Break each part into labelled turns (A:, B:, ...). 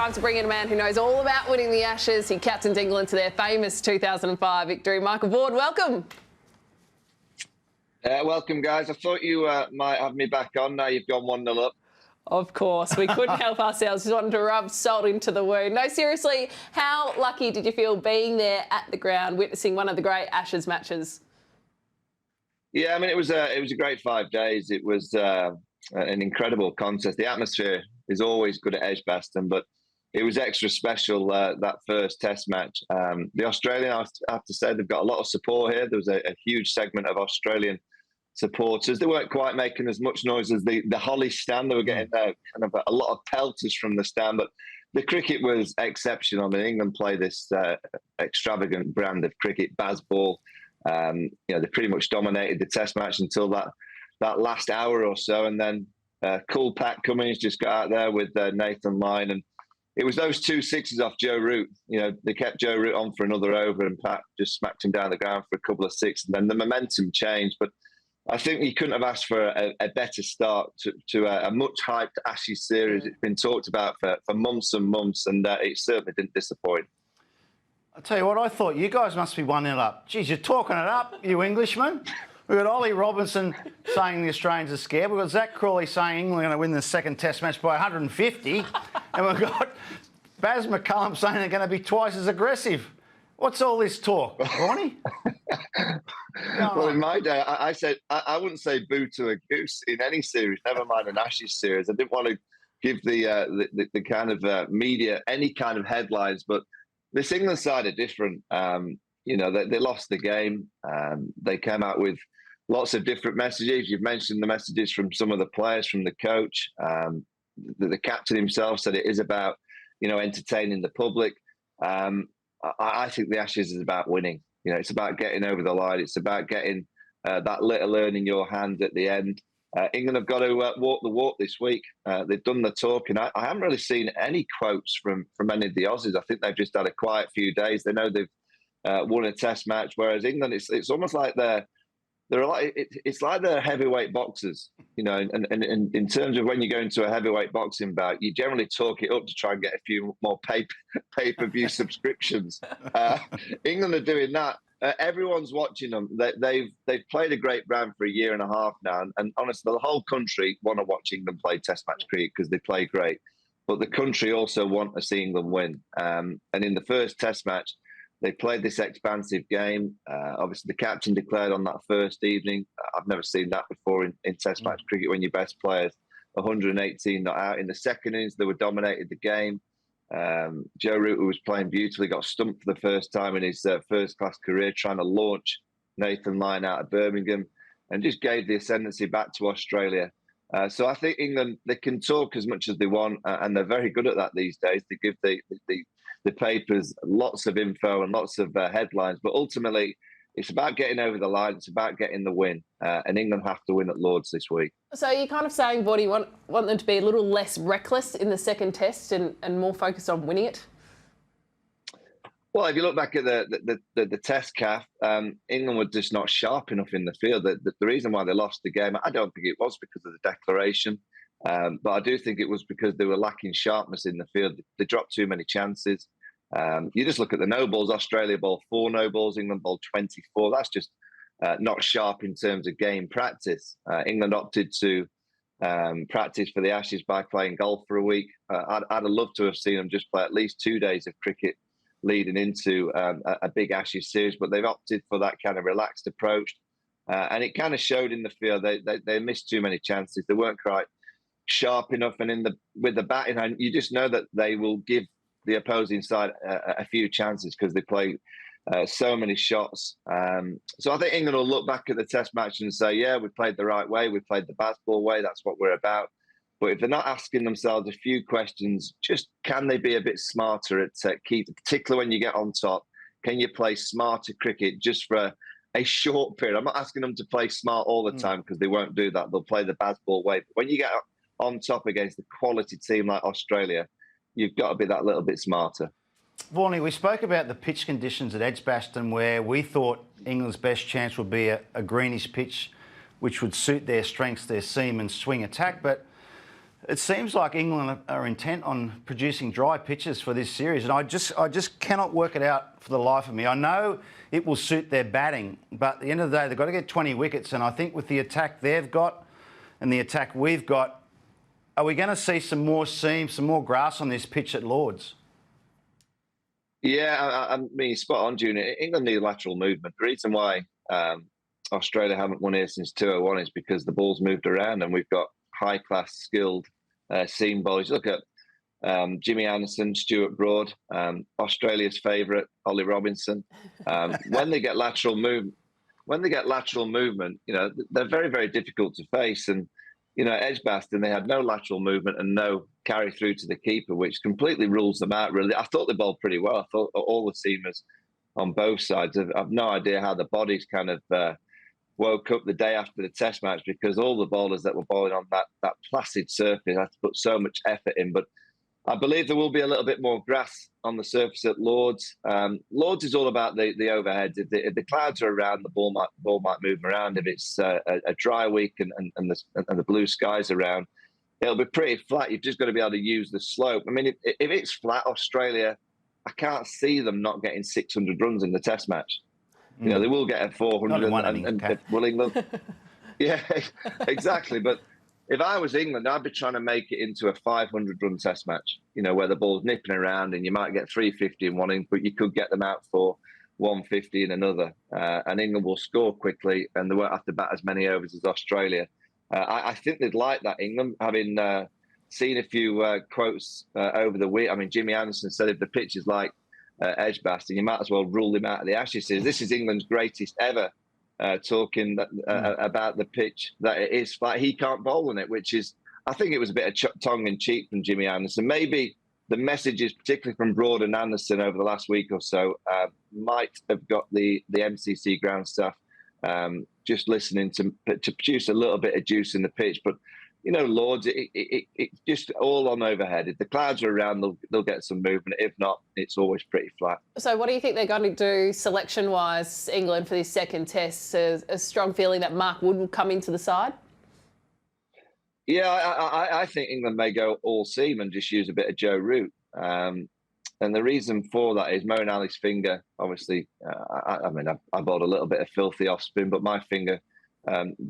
A: time to bring in a man who knows all about winning the Ashes. He captained England to their famous 2005 victory. Michael Vaughan, welcome.
B: Welcome, guys. I thought you might have me back on. Now you've gone 1-0 up.
A: Of course, we couldn't help ourselves. Just wanted to rub salt into the wound. No, seriously, how lucky did you feel being there at the ground, witnessing one of the great Ashes matches?
B: Yeah, I mean, it was a great 5 days. It was an incredible contest. The atmosphere is always good at Edgbaston, but it was extra special that first Test match. The Australian, I have to say, they've got a lot of support here. There was a huge segment of Australian supporters. They weren't quite making as much noise as the Holly stand. They were getting kind of a lot of pelters from the stand, but the cricket was exceptional. I mean, England play this extravagant brand of cricket, Bazball. They pretty much dominated the Test match until that last hour or so, and then cool Pat Cummins just got out there with Nathan Lyon, and it was those 2 sixes off Joe Root. They kept Joe Root on for another over, and Pat just smacked him down the ground for a couple of sixes, and then the momentum changed. But I think you couldn't have asked for a better start to a much hyped Ashes series. It's been talked about for months and months, and it certainly didn't disappoint.
C: I'll tell you what, I thought you guys must be 1-0 up. Geez, you're talking it up, you Englishmen. We've got Ollie Robinson saying the Australians are scared. We've got Zach Crawley saying England are going to win the second Test match by 150. And we've got Baz McCullum saying they're going to be twice as aggressive. What's all this talk, Ronnie?
B: Well, in my day, I said I wouldn't say boo to a goose in any series, never mind an Ashes series. I didn't want to give the kind of media any kind of headlines, but this England side are different. They lost the game. They came out with lots of different messages. You've mentioned the messages from some of the players, from the coach. The captain himself said it is about, entertaining the public. I think the Ashes is about winning. It's about getting over the line. It's about getting that little earn in your hand at the end. England have got to walk the walk this week. They've done the talking. I haven't really seen any quotes from any of the Aussies. I think they've just had a quiet few days. They know they've won a Test match, whereas England, it's almost like it's like they're heavyweight boxers, and in terms of when you go into a heavyweight boxing bout, you generally talk it up to try and get a few more pay-per-view subscriptions. England are doing that. Everyone's watching them. They've played a great brand for a year and a half now, and honestly, the whole country want to watch England play Test match cricket because they play great. But the country also want to see England win. And in the first Test match, they played this expansive game. Obviously, the captain declared on that first evening. I've never seen that before in Test match cricket when your best players 118 not out. In the second innings, they were dominated the game. Joe Root, who was playing beautifully, got stumped for the first time in his first-class career trying to launch Nathan Lyon out of Birmingham, and just gave the ascendancy back to Australia. So I think England, they can talk as much as they want, and they're very good at that these days. They give the papers lots of info and lots of headlines, but ultimately it's about getting over the line. It's about getting the win, and England have to win at Lord's this week. So
A: you're kind of saying, Vaughan, you want them to be a little less reckless in the second Test and more focused on winning it?
B: Well, if you look back at the Test, Kath, England were just not sharp enough in the field. The reason why they lost the game, I don't think it was because of the declaration, but I do think it was because they were lacking sharpness in the field. They dropped too many chances. You just look at the no balls. Australia bowled 4 no balls. England bowled 24. That's just not sharp in terms of game practice. England opted to practice for the Ashes by playing golf for a week. I'd have loved to have seen them just play at least 2 days of cricket leading into a big Ashes series, but they've opted for that kind of relaxed approach. And it kind of showed in the field. They missed too many chances. They weren't quite sharp enough. And with the batting hand, you just know that they will give the opposing side a few chances because they play so many shots. So I think England will look back at the Test match and say, yeah, we played the right way. We played the Bazball way. That's what we're about. But if they're not asking themselves a few questions, just can they be a bit smarter at particularly when you get on top? Can you play smarter cricket just for a short period? I'm not asking them to play smart all the time because they won't do that. They'll play the Bazball way. But when you get on top against a quality team like Australia, you've got to be that little bit smarter.
C: Vaughan, we spoke about the pitch conditions at Edgbaston where we thought England's best chance would be a greenish pitch which would suit their strengths, their seam and swing attack. But It seems like England are intent on producing dry pitches for this series, and I just cannot work it out for the life of me. I know it will suit their batting, but at the end of the day, they've got to get 20 wickets, and I think with the attack they've got and the attack we've got, are we going to see some more seam, some more grass on this pitch at Lords?
B: Yeah, I mean, spot on, Junior. England need lateral movement. The reason why Australia haven't won here since 201 is because the ball's moved around and we've got high-class, skilled seam bowlers. Look at Jimmy Anderson, Stuart Broad, Australia's favourite, Ollie Robinson. When they get lateral movement, you know, they're very, very difficult to face. And you know, Edgbaston, they had no lateral movement and no carry through to the keeper, which completely rules them out, really. I thought they bowled pretty well. I thought all the seamers on both sides, I've no idea how the bodies kind of woke up the day after the test match, because all the bowlers that were bowling on that placid surface had to put so much effort in. But I believe there will be a little bit more grass on the surface at Lords. Lords is all about the overheads. If the clouds are around, the ball might move around. If it's a dry week and the blue skies around, it'll be pretty flat. You've just got to be able to use the slope. I mean, if it's flat, Australia, I can't see them not getting 600 runs in the test match. You know, they will get a 400 and will England. Yeah, exactly. But if I was England, I'd be trying to make it into a 500-run test match, you know, where the ball's nipping around and you might get 350 in one inning, but you could get them out for 150 in another. And England will score quickly and they won't have to bat as many overs as Australia. I think they'd like that, England, having seen a few quotes over the week. I mean, Jimmy Anderson said if the pitch is like Edgbaston, you might as well rule him out of the Ashes. This is England's greatest ever. Talking about the pitch, that it is flat. He can't bowl on it, which is, I think it was a bit of tongue-in-cheek from Jimmy Anderson. Maybe the messages, particularly from Broad and Anderson over the last week or so, might have got the MCC ground staff just listening to produce a little bit of juice in the pitch. But you know, Lords, it's just all on overhead. If the clouds are around, they'll get some movement. If not, it's always pretty flat. So
A: what do you think they're going to do selection-wise, England, for this second test? A strong feeling that Mark Wood will come into the side?
B: Yeah, I think England may go all seam and just use a bit of Joe Root. And the reason for that is Moeen Ali's finger, obviously, I mean, I bowled a little bit of filthy off spin, but my finger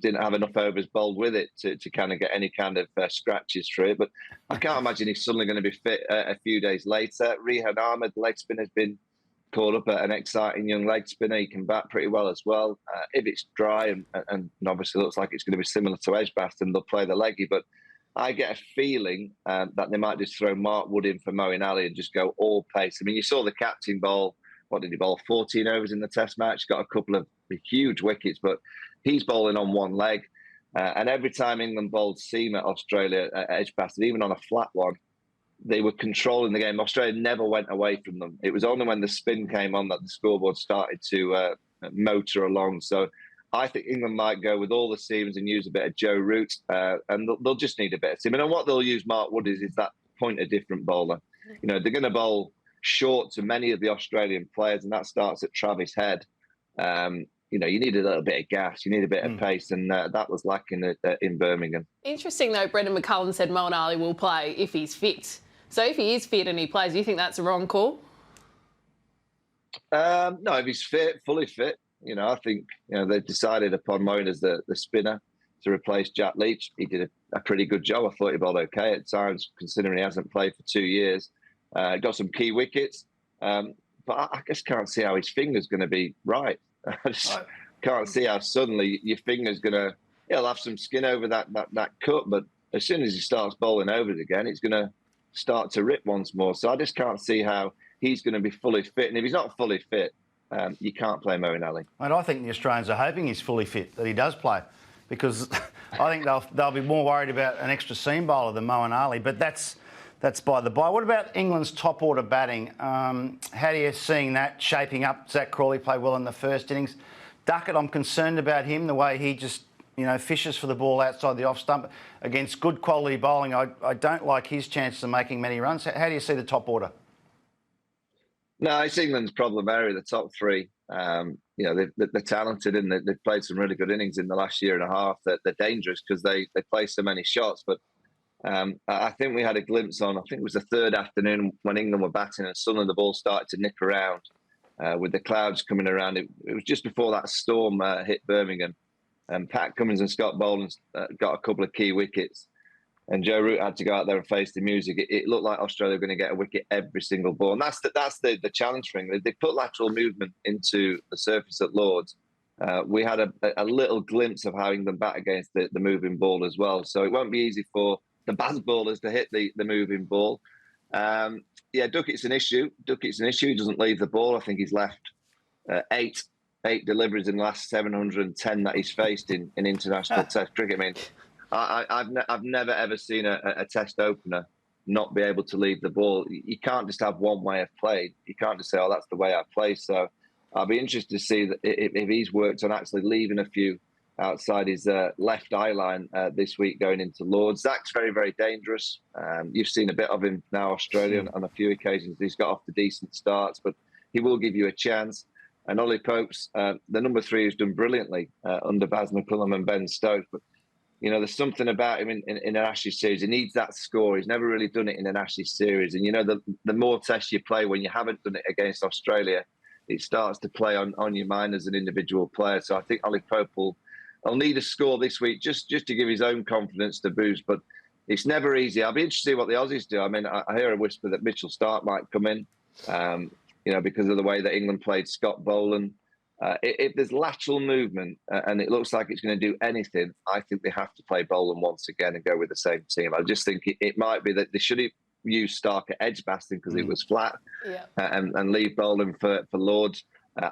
B: didn't have enough overs bowled with it to kind of get any kind of scratches through it. But I can't imagine he's suddenly going to be fit a few days later. Rehan Ahmed, the leg spinner, has been called up at an exciting young leg spinner. He can bat pretty well as well. If it's dry and obviously looks like it's going to be similar to Edgbaston, they'll play the leggy. But I get a feeling that they might just throw Mark Wood in for Moeen Ali and just go all pace. I mean, you saw the captain bowl. What did he bowl? 14 overs in the test match. Got a couple of huge wickets, but he's bowling on one leg. And every time England bowled seam at Australia at Edgbaston, even on a flat one, they were controlling the game. Australia never went away from them. It was only when the spin came on that the scoreboard started to motor along. So I think England might go with all the seams and use a bit of Joe Root, and they'll just need a bit of seam. And what they'll use Mark Wood is that point a different bowler. You know, they're going to bowl short to many of the Australian players, and that starts at Travis Head. You know, you need a little bit of gas, you need a bit of pace, and that was lacking in Birmingham. Interesting, though, Brendan McCullum said Moeen Ali will play if he's fit. So if he is fit and he plays, do you think that's a wrong call? No, if he's fit, fully fit, you know, I think, you know, they've decided upon Moeen as the spinner to replace Jack Leach. He did a pretty good job. I thought he bowled okay at times, considering he hasn't played for 2 years. Got some key wickets, but I just can't see how his finger's going to be right. I just can't see how suddenly your finger's going to... He'll have some skin over that cut, but as soon as he starts bowling overs again, it's going to start to rip once more. So I just can't see how he's going to be fully fit. And if he's not fully fit, you can't play Moeen Ali. And I think the Australians are hoping he's fully fit, that he does play, because I think they'll be more worried about an extra seam bowler than Moeen Ali. But that's by the by. What about England's top order batting? How are you seeing that shaping up? Zach Crawley played well in the first innings. Duckett, I'm concerned about him, the way he just, you know, fishes for the ball outside the off stump against good quality bowling. I don't like his chances of making many runs. How do you see the top order? No, it's England's problem area, the top three. You know, they're talented and they've played some really good innings in the last year and a half. They're dangerous because they play so many shots. But I think we had a glimpse on, I think it was the third afternoon when England were batting and suddenly the ball started to nip around with the clouds coming around. It was just before that storm hit Birmingham. And Pat Cummins and Scott Boland got a couple of key wickets. And Joe Root had to go out there and face the music. It looked like Australia were going to get a wicket every single ball. And that's the challenge for England. They put lateral movement into the surface at Lords. We had a little glimpse of how England bat against the moving ball as well. So it won't be easy for the Baz bowlers to hit the moving ball. Duckett's an issue. He doesn't leave the ball. I think he's left eight deliveries in the last 710 that he's faced in international Test cricket. I mean, I've never ever seen a Test opener not be able to leave the ball. You can't just have one way of play. You can't just say, "Oh, that's the way I play." So I'll be interested to see that if he's worked on actually leaving a few outside his left eye line this week going into Lords. Zach's very, very dangerous. You've seen a bit of him now, Australia, on a few occasions. He's got off to decent starts, but he will give you a chance. And Ollie Pope's the number 3 who's done brilliantly under Baz McCullum and Ben Stokes. But, you know, there's something about him in an Ashes series. He needs that score. He's never really done it in an Ashes series. And, you know, the more tests you play when you haven't done it against Australia, it starts to play on your mind as an individual player. So I think Ollie Pope will need a score this week just to give his own confidence to boost. But it's never easy. I'll be interested to see what the Aussies do. I mean, I hear a whisper that Mitchell Starc might come in, you know, because of the way that England played Scott Boland. If there's lateral movement and it looks like it's going to do anything, I think they have to play Boland once again and go with the same team. I just think it might be that they should use Starc at Edgbaston because it was flat and leave Boland for Lords.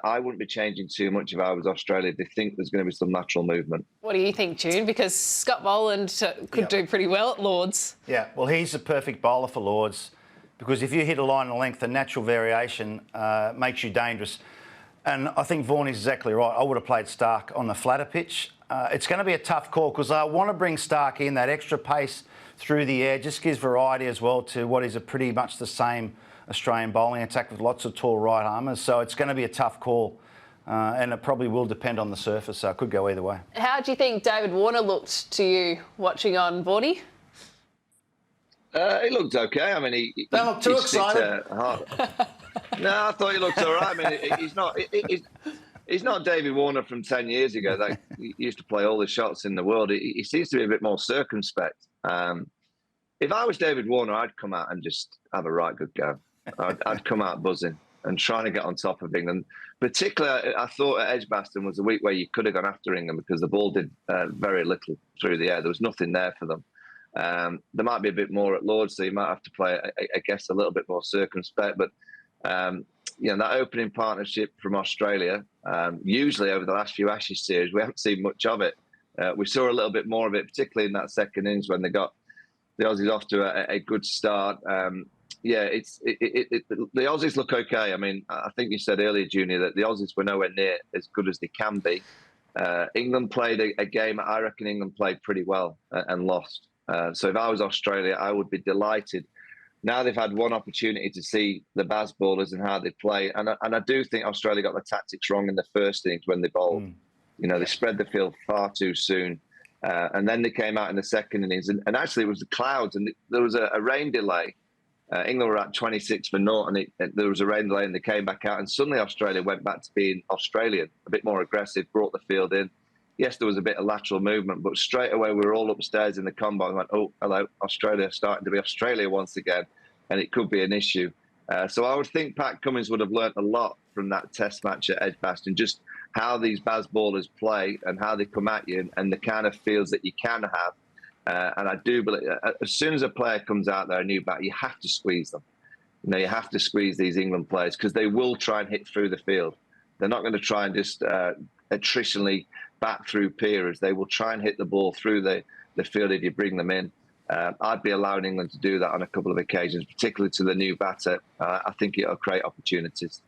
B: I wouldn't be changing too much if I was Australia. They think there's going to be some natural movement.
A: What do you think, June? Because Scott Boland could do pretty well at Lords. Yeah,
C: well, he's the perfect bowler for Lords because if you hit a line of length, the natural variation makes you dangerous. And I think Vaughan is exactly right. I would have played Starc on the flatter pitch. It's going to be a tough call because I want to bring Starc in. That extra pace through the air just gives variety as well to what is a pretty much the same Australian bowling attack with lots of tall right armers. So it's going to be a tough call and it probably will depend on the surface. So it could go either way. How
A: do you think David Warner looked to you watching on Vaughnie?
B: He looked okay. I mean, he
C: don't look too excited.
B: No, I thought he looked all right. I mean, he's not David Warner from 10 years ago that he used to play all the shots in the world. He seems to be a bit more circumspect. If I was David Warner, I'd come out and just have a right good go. I'd come out buzzing and trying to get on top of England. Particularly, I thought at Edgbaston was a week where you could have gone after England because the ball did very little through the air. There was nothing there for them. There might be a bit more at Lords, so you might have to play, I guess, a little bit more circumspect. But, you know, that opening partnership from Australia, usually over the last few Ashes series, we haven't seen much of it. We saw a little bit more of it, particularly in that second innings when they got the Aussies off to a good start. The Aussies look okay. I mean, I think you said earlier, Junior, that the Aussies were nowhere near as good as they can be. England played a game, I reckon England played pretty well and lost. So if I was Australia, I would be delighted. Now they've had one opportunity to see the Baz bowlers and how they play. And I do think Australia got the tactics wrong in the first innings when they bowled. You know, they spread the field far too soon. And then they came out in the second innings. And actually, it was the clouds. And there was a rain delay. England were at 26 for naught. And there was a rain delay and they came back out. And suddenly Australia went back to being Australian, a bit more aggressive, brought the field in. Yes, there was a bit of lateral movement, but straight away we were all upstairs in the combo and went, oh, hello, Australia starting to be Australia once again, and it could be an issue. So I would think Pat Cummins would have learnt a lot from that test match at Edgbaston, just how these Baz ballers play and how they come at you and the kind of fields that you can have. And I do believe as soon as a player comes out there, a new bat, you have to squeeze them. You know, you have to squeeze these England players because they will try and hit through the field. They're not going to try and just attritionally bat through peers. They will try and hit the ball through the field if you bring them in. I'd be allowing England to do that on a couple of occasions, particularly to the new batter. I think it'll create opportunities.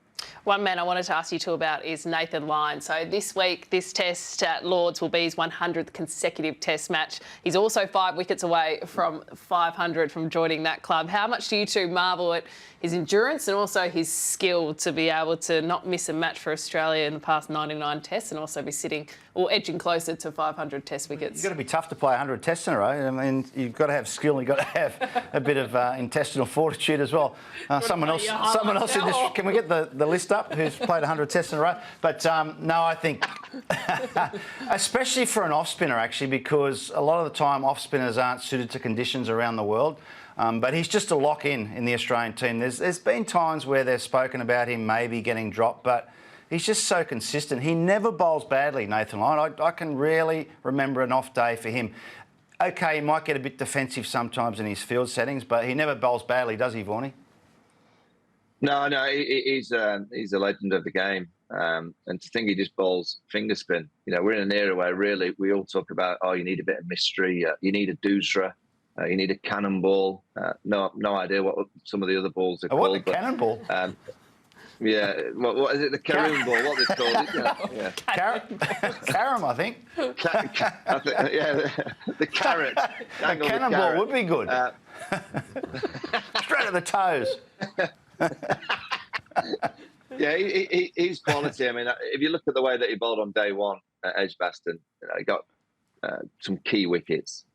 A: One man I wanted to ask you two about is Nathan Lyon. So this week, this test at Lords will be his 100th consecutive test match. He's also 5 wickets away from 500 from joining that club. How much do you two marvel at his endurance and also his skill to be able to not miss a match for Australia in the past 99 tests and also be sitting or edging closer to 500 test wickets?
C: You've got to be tough to play 100 tests in a row. I mean, you've got to have skill. You've got to have a bit of intestinal fortitude as well. Someone else in this. Can we get the list up who's played 100 tests in a row? But no, I think, especially for an off spinner, actually, because a lot of the time off spinners aren't suited to conditions around the world. But he's just a lock in the Australian team. There's been times where they've spoken about him maybe getting dropped, but he's just so consistent. He never bowls badly, Nathan Lyon. I can rarely remember an off day for him. OK, he might get a bit defensive sometimes in his field settings, but he never bowls badly, does he, Vaughnie?
B: No, he's a legend of the game. And to think he just bowls finger spin. You know, we're in an era where really we all talk about, you need a bit of mystery, you need a doosra. You need a cannonball. No idea what some of the other balls are called.
C: What, the cannonball?
B: Yeah, what is it? The caroom ball? What they call it? Yeah.
C: Carom, I think.
B: The carrot.
C: A cannonball would be good. Straight at the toes.
B: Yeah, he's quality. I mean, if you look at the way that he bowled on day one at Edgbaston, he got some key wickets.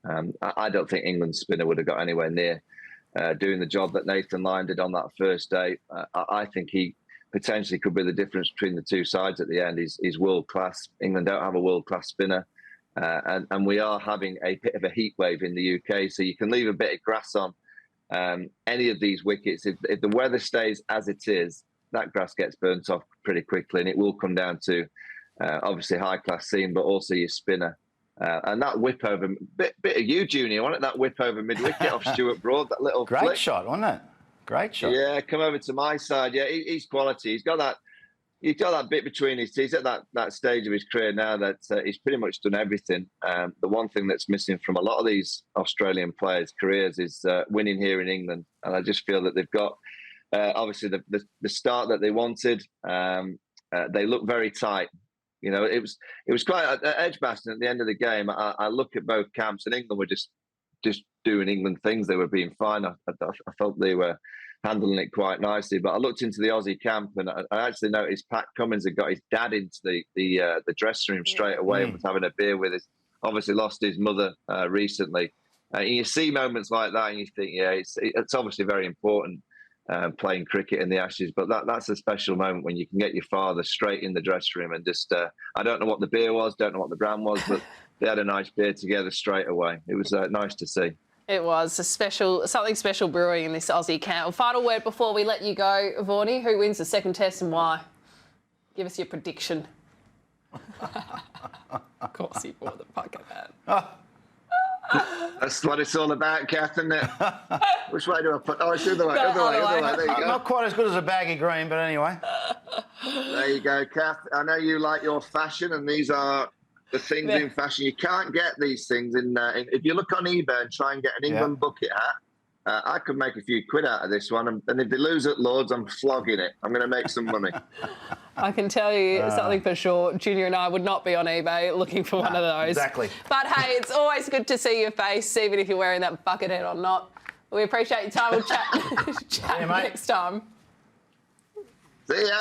B: I don't think England's spinner would have got anywhere near doing the job that Nathan Lyon did on that first day. I think he potentially could be the difference between the two sides at the end. He's world class. England don't have a world class spinner, and we are having a bit of a heat wave in the UK. So you can leave a bit of grass on any of these wickets. If the weather stays as it is, that grass gets burnt off pretty quickly, and it will come down to obviously high class seam, but also your spinner. And that whip over, bit of you, Junior, wasn't it? That whip over mid-wicket off Stuart Broad, that little
C: great
B: flick.
C: shot, wasn't it? Great shot.
B: Yeah, come over to my side. Yeah, he's quality. He's got that bit between his teeth. He's at that stage of his career now that he's pretty much done everything. The one thing that's missing from a lot of these Australian players' careers is winning here in England. And I just feel that they've got, obviously, the start that they wanted. They look very tight. You know, it was quite at Edgbaston at the end of the game. I look at both camps, and England were just doing England things. They were being fine. I felt they were handling it quite nicely. But I looked into the Aussie camp, and I actually noticed Pat Cummins had got his dad into the dressing room straight away and was having a beer with his. Obviously, lost his mother recently. And you see moments like that, and you think, yeah, it's obviously very important. Playing cricket in the Ashes, but that's a special moment when you can get your father straight in the dressing room and just I don't know what the beer was, don't know what the brand was, but they had a nice beer together straight away. It was nice to see.
A: It was something special brewing in this Aussie camp. Final word before we let you go, Vaughnie. Who wins the second test and why? Give us your prediction. Of course, you brought the bucket man.
B: That's what it's all about, Kath, isn't it? Which way do I put? Oh, it's the other way. Other way. There you go.
C: Not quite as good as a baggy green, but anyway.
B: There you go, Kath. I know you like your fashion, and these are the things in fashion. You can't get these things in if you look on eBay and try and get an England bucket hat. I could make a few quid out of this one, and if they lose at Lords, I'm flogging it. I'm going to make some money.
A: I can tell you something for sure. Junior and I would not be on eBay looking for one of those.
C: Exactly.
A: But hey, it's always good to see your face, even if you're wearing that bucket hat or not. We appreciate your time. We'll chat next time.
B: See ya.